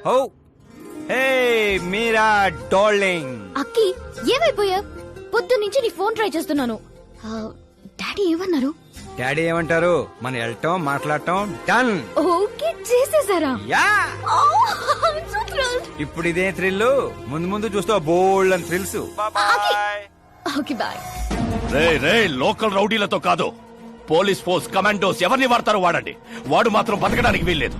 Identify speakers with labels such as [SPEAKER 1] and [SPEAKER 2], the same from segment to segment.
[SPEAKER 1] How hey Meera darling.
[SPEAKER 2] అక్కి ఏమైపోయా? పొద్దు నుంచి నీ ఫోన్ ట్రై చేస్తున్నాను. డాడీ ఏమన్నారు?
[SPEAKER 1] డాడీ ఏమంటారు? మనం వెళ్ళటం మాట్లాడటం డన్.
[SPEAKER 2] ఓకే చేసేసారా?
[SPEAKER 1] Yeah
[SPEAKER 2] Oh, I'm so thrilled.
[SPEAKER 1] ఇప్పుడు ఇదే థ్రిల్, ముందు ముందు చూస్తావు బోల్డ్ అని థ్రిల్స్.
[SPEAKER 2] Okay bye.
[SPEAKER 3] రే లోకల్ రౌడీలతో కాదు, పోలీస్ ఫోర్స్ కమాండోస్ ఎవరిని వాడతారో వాడండి. వాడు మాత్రం బతకడానికి వీల్లేదు.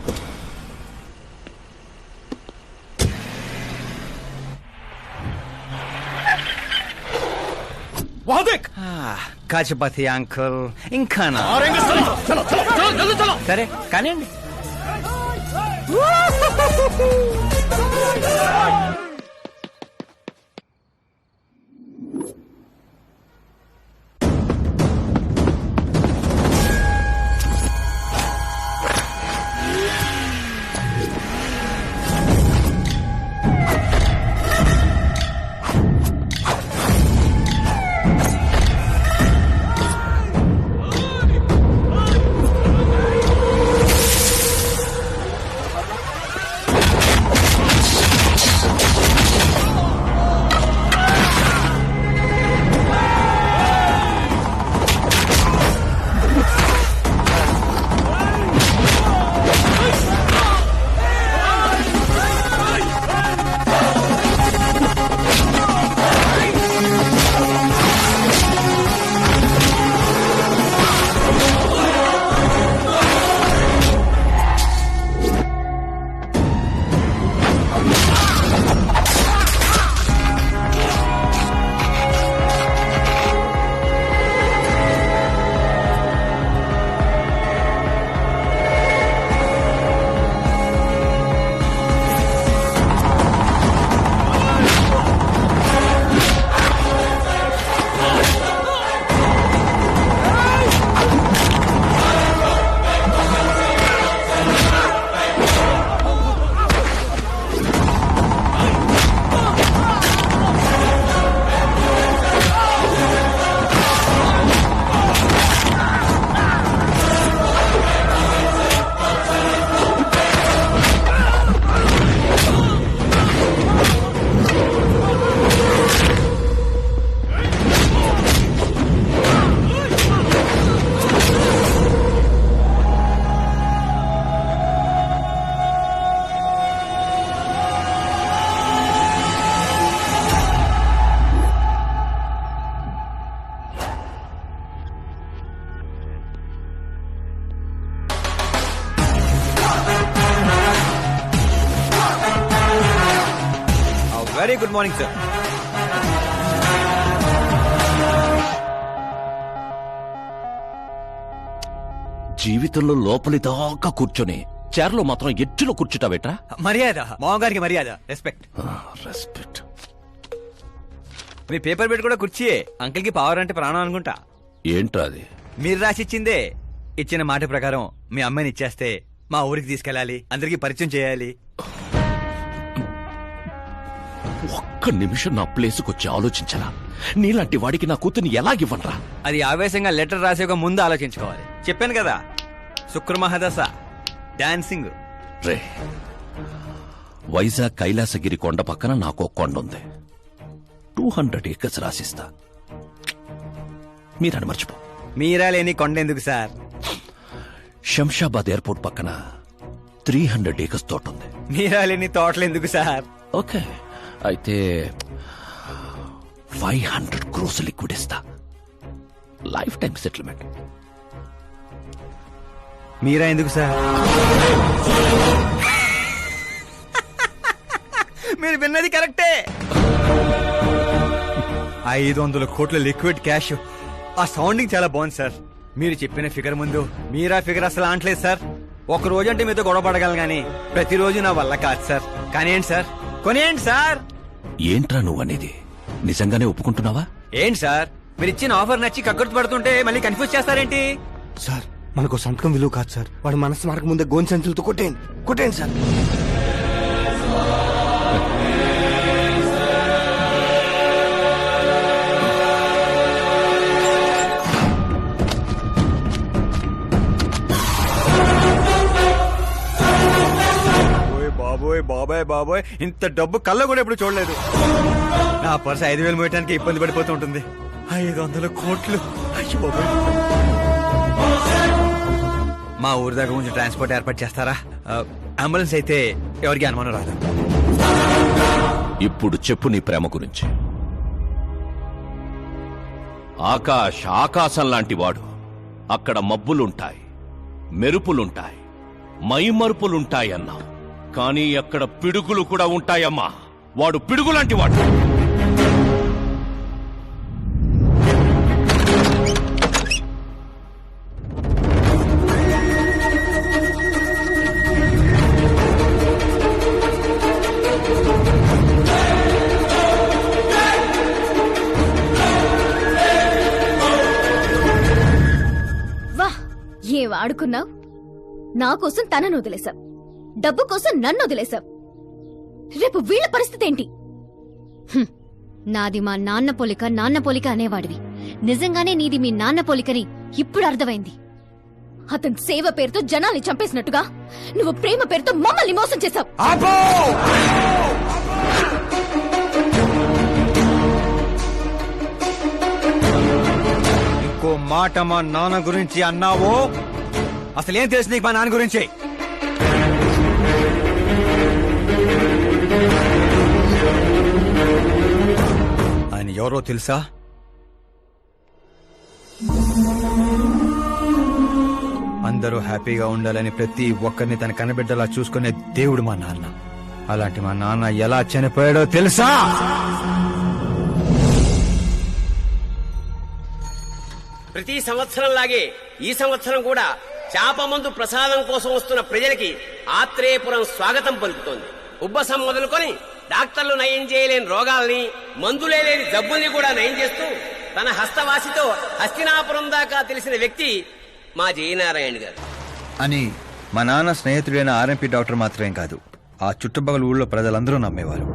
[SPEAKER 1] కాచపతి అంకుల్ ఇంకా సరే కానివ్వండి. Very good morning sir.
[SPEAKER 3] జీవితంలో లోపలి దాకా కూర్చొని చైర్లో మాత్రం ఎడ్జ్లో కూర్చుంటావేట్రా?
[SPEAKER 1] మర్యాద, మామగారికి మర్యాద, రెస్పెక్ట్.
[SPEAKER 3] రెస్పెక్ట్.
[SPEAKER 1] మీ పేపర్ పెట్టి కూడా కుర్చీయే. అంకిల్ కి పవర్ అంటే ప్రాణం అనుకుంటా.
[SPEAKER 3] ఏంట్రా అది?
[SPEAKER 1] మీరు రాసిచ్చిందే. ఇచ్చిన మాట ప్రకారం మీ అమ్మాయిని ఇచ్చేస్తే మా ఊరికి తీసుకెళ్ళాలి, అందరికి పరిచయం చేయాలి.
[SPEAKER 3] ఒక్క నిమిషం నా ప్లేస్కి వచ్చి ఆలోచించరా? నీలాంటి వాడికి నా కూతుర్ని ఎలాగివ్వనరా?
[SPEAKER 1] అది ఆవేశంగా లెటర్ రాసే ముందు ఆలోచించుకోవాలి. చెప్పాను కదా, శుక్రమహాదశ, డాన్సింగ్.
[SPEAKER 3] రే, వైజాగ్ కైలాసగిరి కొండ పక్కన నాకు కొండ ఉంది. 200 acres రాసిస్తా. మీరని మర్చిపో.
[SPEAKER 1] మీరా లేని కొండ ఎందుకు సార్?
[SPEAKER 3] శంషాబాద్ ఎయిర్పోర్ట్ పక్కన 300 acres తోట ఉంది.
[SPEAKER 1] మీరా లేని తోటలు ఎందుకు సార్?
[SPEAKER 3] ఓకే, అయితే 500 crores లిక్విడ్ ఇస్తా. Life time settlement.
[SPEAKER 1] మీరా ఎందుకు సార్? మీరు విన్నది కరెక్టే. 500 కోట్ల లిక్విడ్ క్యాష్. ఆ సౌండింగ్ చాలా బాగుంది సార్. మీరు చెప్పిన ఫిగర్ ముందు మీరా ఫిగర్ అసలు అంటలేదు సార్. ఒక రోజు అంటే మీతో గొడవ పడగలను గానీ ప్రతిరోజు నా వల్ల కాదు సార్. కానివ్వండి సార్, కొనియండి సార్.
[SPEAKER 3] ఏంట్రా నువ్వు అనేది? నిజంగానే ఒప్పుకుంటున్నావా?
[SPEAKER 1] ఏంటి సార్, మీరు ఇచ్చిన ఆఫర్ నచ్చి కక్కుర్తి పడుతుంటే మళ్ళీ కన్ఫ్యూజ్ చేస్తారేంటి?
[SPEAKER 4] సార్, మనకు సంతకం విలువ కాదు సార్. వాడు మనసు మారక ముందే గోన్ సంచులతో కొట్టేయండి సార్.
[SPEAKER 1] బాబోయ్ బాబాయ్ బాబోయ్, ఇంత డబ్బు కళ్ళ కూడా ఎప్పుడు చూడలేదు. నా పర్స్ 5,000 మోయటానికి ఇబ్బంది పడిపోతూ ఉంటుంది. 500 కోట్లు. అయ్యో బాబోయ్. మా ఊరి దగ్గర కొంచెం ట్రాన్స్పోర్ట్ ఏర్పాటు చేస్తారా? అంబులెన్స్ అయితే ఎవరికి అనుమానం రాదు.
[SPEAKER 3] ఇప్పుడు చెప్పు నీ ప్రేమ గురించి. ఆకాశం లాంటి వాడు. అక్కడ మబ్బులుంటాయి, మెరుపులుంటాయి, మైమరుపులుంటాయి అన్నా. కానీ అక్కడ పిడుగులు కూడా ఉంటాయమ్మా. వాడు పిడుగులాంటి వాడు.
[SPEAKER 2] ఏం ఆడుకున్నావు? నా కోసం తనను వదిలేశావు, డబ్బు కోసం నన్ను వదిలేశావు. రేపు వీళ్ల పరిస్థితి ఏంటి? నాది మా నాన్న పోలిక అనేవాడివి. నిజంగానే నీది మీ నాన్న పోలికని ఇప్పుడు అర్థమైంది. అతని సేవ పేరుతో జనాల్ని చంపేసినట్టుగా నువ్వు ప్రేమ పేరుతో మమ్మల్ని మోసం చేశావు.
[SPEAKER 1] ఇంకో మాట మా నాన్న గురించి అన్నావో అసలేం తెలుసు నీకు మా నాన్న గురించి? ఆయన ఎవరో తెలుసా? అందరూ హ్యాపీగా ఉండాలని ప్రతి ఒక్కరిని తన కనబిడ్డలా చూసుకునే దేవుడు మా నాన్న. అలాంటి మా నాన్న ఎలా చనిపోయాడో తెలుసా?
[SPEAKER 5] ప్రతి సంవత్సరం లాగే ఈ సంవత్సరం కూడా చేప మందు ప్రసాదం కోసం వస్తున్న ప్రజలకి ఆత్రేయపురం స్వాగతం పలుకుతోంది. ఉబ్బసం మొదలుకొని డాక్టర్లు నయం చేయలేని రోగాల్ని, మందులే లేని జబ్బుల్ని కూడా నయం చేస్తూ తన హస్తవాసితో హస్తినాపురం దాకా తెలిసిన వ్యక్తి మా జయనారాయణ గారు.
[SPEAKER 1] అని మా నాన్న స్నేహితుడైన ఆర్ఎంపీ డాక్టర్ మాత్రమే కాదు, ఆ చుట్టుపక్కల ఊళ్ళో ప్రజలందరూ నమ్మేవారు.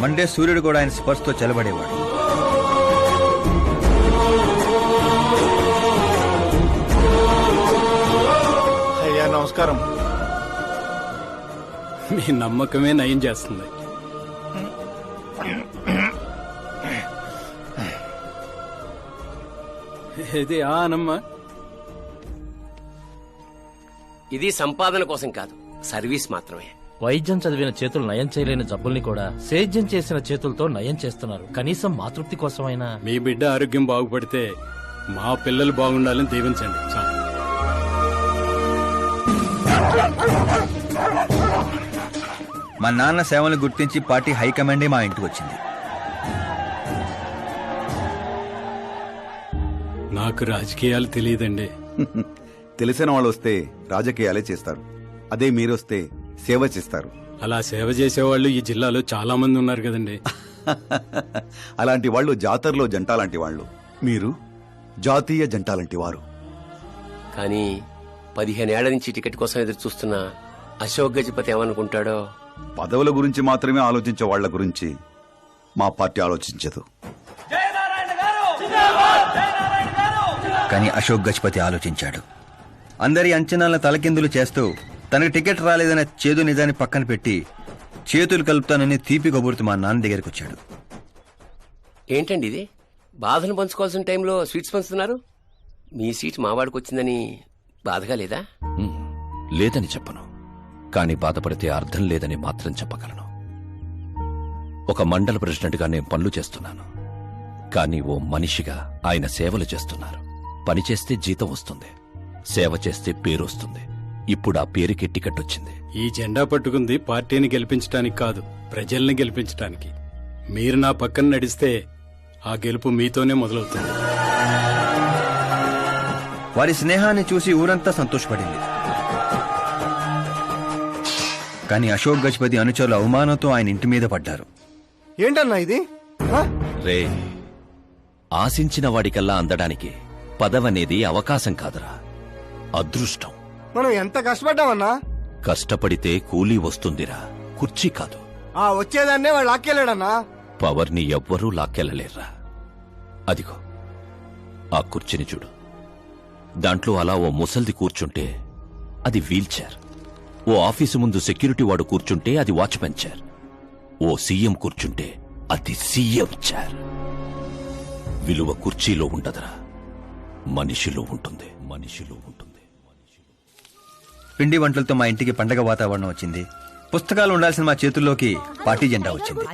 [SPEAKER 1] మండే సూర్యుడు కూడా ఆయన స్పర్శతో చెలబడేవాడు.
[SPEAKER 6] అయ్యా నమస్కారం. మీ నమ్మకమే నయం చేస్తుంది. ఇది ఆనమ్మా.
[SPEAKER 5] ఇది సంపాదన కోసం కాదు, సర్వీస్ మాత్రమే.
[SPEAKER 7] వైద్యం చదివిన చేతులు నయం చేయలేని జబ్బుల్ని కూడా సేద్యం చేసిన చేతులతో నయం చేస్తున్నారు. కనీసం మాతృప్తి కోసమైనా.
[SPEAKER 6] మీ బిడ్డ ఆరోగ్యం బాగుపడితే మా పిల్లలు బాగుండాలని దీవించండి చాలు.
[SPEAKER 1] మా నాన్న సేవలను గుర్తించి పార్టీ హైకమాండే మా ఇంటికి వచ్చింది.
[SPEAKER 6] నాకు రాజకీయాలు తెలియదండి.
[SPEAKER 8] తెలిసిన వాళ్ళు వస్తే రాజకీయాలే చేస్తారు, అదే మీరొస్తే సేవ చేస్తారు.
[SPEAKER 6] అలా సేవ చేసేవాళ్ళు ఈ జిల్లాలో చాలా మంది ఉన్నారు కదండి.
[SPEAKER 8] అలాంటి వాళ్ళు జాతరలో జంటాలాంటి వాళ్ళు, మీరు జాతీయ జంటాలాంటి వారు.
[SPEAKER 5] కానీ 15 ఏళ్ల నుంచి టికెట్ కోసం ఎదురు చూస్తున్న అశోక్ గజపతి ఏమనుకుంటాడో.
[SPEAKER 8] పదవుల గురించి మాత్రమే ఆలోచించే వాళ్ల గురించి మా పార్టీ ఆలోచించదు.
[SPEAKER 1] కానీ అశోక్ గజపతి ఆలోచించాడు. అందరి అంచనాలను తలకిందులు చేస్తూ తనకు టికెట్ రాలేదనే చేదు నిజాన్ని పక్కన పెట్టి చేతులు కలుపుతానని తీపి కబురుతూ మా నాన్న దగ్గరికి వచ్చాడు.
[SPEAKER 5] ఏంటండి ఇది? బాధను పంచుకోవాల్సిన టైంలో స్వీట్స్ పంచుతున్నారు. మీ సీట్ మావాడికి వచ్చిందని బాధగా లేదా?
[SPEAKER 3] లేదని చెప్పను, కానీ బాధపడితే అర్థం లేదని మాత్రం చెప్పగలను. ఒక మండల ప్రెసిడెంట్గా నేను పనులు చేస్తున్నాను, కానీ ఓ మనిషిగా ఆయన సేవలు చేస్తున్నారు. పని చేస్తే జీతం వస్తుంది, సేవ చేస్తే పేరు వస్తుంది. ఇప్పుడు ఆ పేరుకి టికెట్ వచ్చింది.
[SPEAKER 6] ఈ జెండా పట్టుకుంది పార్టీని గెలిపించడానికి కాదు, ప్రజల్ని గెలిపించడానికి. మీరు నా పక్కన నడిస్తే ఆ గెలుపు మీతోనే మొదలవుతుంది.
[SPEAKER 1] వారి స్నేహాన్ని చూసి ఊరంతా సంతోషపడింది. కానీ అశోక్ గజపతి అనుచరుల అవమానంతో ఆయన ఇంటి మీద పడ్డారు.
[SPEAKER 4] ఏంటన్నా ఇది?
[SPEAKER 3] రే, ఆశించిన వాడికల్లా అందడానికి పదవనేది అవకాశం కాదురా, అదృష్టం.
[SPEAKER 4] మనం ఎంత కష్టపడ్డామన్నా?
[SPEAKER 3] కష్టపడితే కూలీ వస్తుందిరా, కుర్చీ కాదు.
[SPEAKER 4] ఆ వచ్చేదాన్నే వాళ్ళు ఆక్కెళ్ళాడన్నా.
[SPEAKER 3] పవర్ని ఎవ్వరూ లాక్కెళ్ళలేర్రా. అదిగో ఆ కుర్చీని చూడు, దాంట్లో అలా ఓ ముసల్ది కూర్చుంటే అది వీల్ చైర్. ఓ ఆఫీసు ముందు సెక్యూరిటీ వాడు కూర్చుంటే అది వాచ్మెన్ చైర్. ఓ సీఎం కూర్చుంటే అది సీఎం చైర్. విలువ కుర్చీలో ఉండదురా, మనిషిలో ఉంటుంది. మనిషిలో ఉంటుంది.
[SPEAKER 1] పిండి వంటలతో మా ఇంటికి పండగ వాతావరణం వచ్చింది. పుస్తకాలు ఉండాల్సిన మా చేతుల్లోకి పార్టీ జెండా వచ్చింది.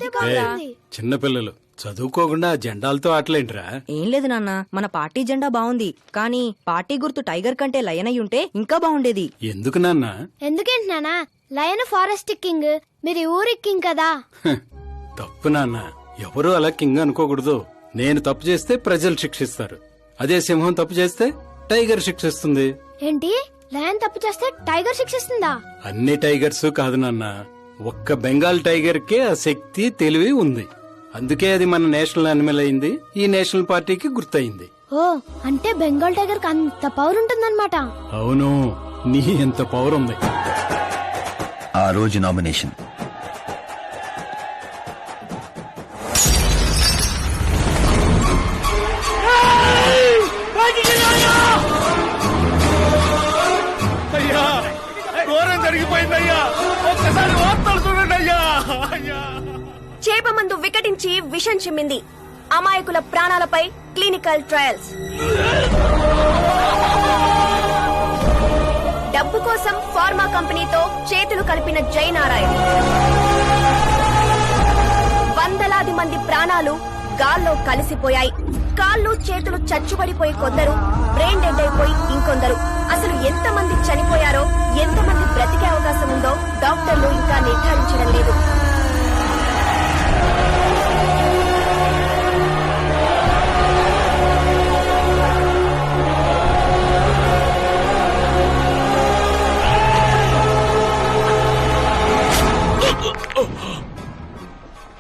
[SPEAKER 6] చిన్నపిల్లలు చదువుకోకుండా జెండాలతో ఆటలేంట్రా?
[SPEAKER 9] ఏం లేదు నాన్న, మన పార్టీ జెండా బాగుంది, కానీ పార్టీ గుర్తు టైగర్ కంటే లయన్ అయి ఉంటే ఇంకా బాగుండేది.
[SPEAKER 6] ఎందుకు నాన్న?
[SPEAKER 10] ఎందుకేంటి నానా? లయన్ ఫారెస్ట్ కింగ్, మీరు ఊరి కింగ్ కదా.
[SPEAKER 6] తప్పు నాన్న, ఎవరు అలా కింగ్ అనుకోకూడదు. నేను తప్పు చేస్తే ప్రజలు శిక్షిస్తారు, అదే సింహం తప్పు చేస్తే టైగర్ శిక్షిస్తుంది.
[SPEAKER 10] ఏంటి, లయన్ తప్పు చేస్తే టైగర్ శిక్షిస్తుందా?
[SPEAKER 6] అన్ని టైగర్స్ కాదు నాన్న, ఒక్క బెంగాల్ టైగర్ కే ఆ శక్తి తెలివి ఉంది. అందుకే అది మన నేషనల్ యానిమల్ అయింది, ఈ నేషనల్ పార్టీకి గుర్తయింది.
[SPEAKER 10] ఓ, అంటే బెంగాల్ టైగర్ కి అంత పవర్ ఉంటుందన్నమాట.
[SPEAKER 6] అవును, నీ ఎంత పవర్ ఉంది.
[SPEAKER 1] ఆ రోజు నామినేషన్
[SPEAKER 9] చేప మందు వికటించి విషం చిమ్మింది. అమాయకుల ప్రాణాలపై క్లినికల్ ట్రయల్స్. డబ్బు కోసం ఫార్మా కంపెనీతో చేతులు కలిపిన జయనారాయణ. వందలాది మంది ప్రాణాలు గాల్లో కలిసిపోయాయి. కాళ్ళు చేతులు చచ్చుబడిపోయి కొందరు, బ్రెయిన్ డెడ్ అయిపోయి ఇంకొందరు. అసలు ఎంతమంది చనిపోయారో, ఎంతమంది బ్రతికే అవకాశం ఉందో డాక్టర్లు ఇంకా నిర్ధారించడం లేదు.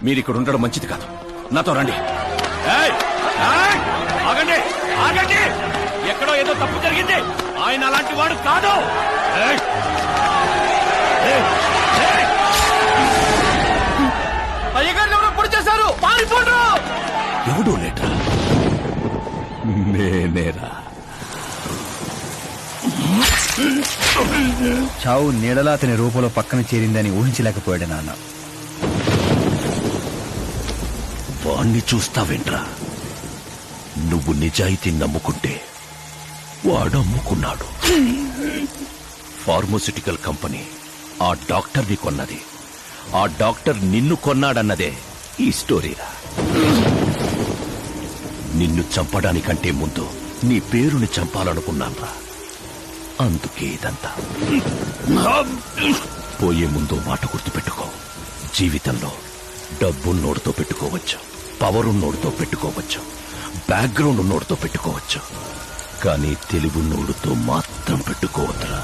[SPEAKER 3] మీరిక్కడ ఉండడం మంచిది కాదు, నాతో రండి. ఆగండి, ఆగండి, ఎక్కడో ఏదో తప్పు జరిగింది. ఆయన అలాంటి వాడు కాదు. చేశారు, ఎవడో లేటరా, నేనేరా.
[SPEAKER 1] చావు నీడలా అతని రూపంలో పక్కన చేరిందని ఊహించలేకపోయాడు నాన్న.
[SPEAKER 3] వాణ్ణి చూస్తావేంట్రా? నువ్వు నిజాయితీ నమ్ముకుంటే వాడు అమ్ముకున్నాడు. ఫార్మస్యూటికల్ కంపెనీ ఆ డాక్టర్ని కొన్నది, ఆ డాక్టర్ నిన్ను కొన్నాడన్నదే ఈ స్టోరీరా. నిన్ను చంపడానికంటే ముందు నీ పేరుని చంపాలనుకున్నాన్రా, అందుకే ఇదంతా. పోయే ముందు మాట గుర్తుపెట్టుకో, జీవితంలో డబ్బున్నోడితో పెట్టుకోవచ్చు, పవరున్నోడితో పెట్టుకోవచ్చు, బ్యాక్గ్రౌండ్ ఉన్నోడితో పెట్టుకోవచ్చు, కానీ తెలివున్నోడితో మాత్రం పెట్టుకోవద్దురా.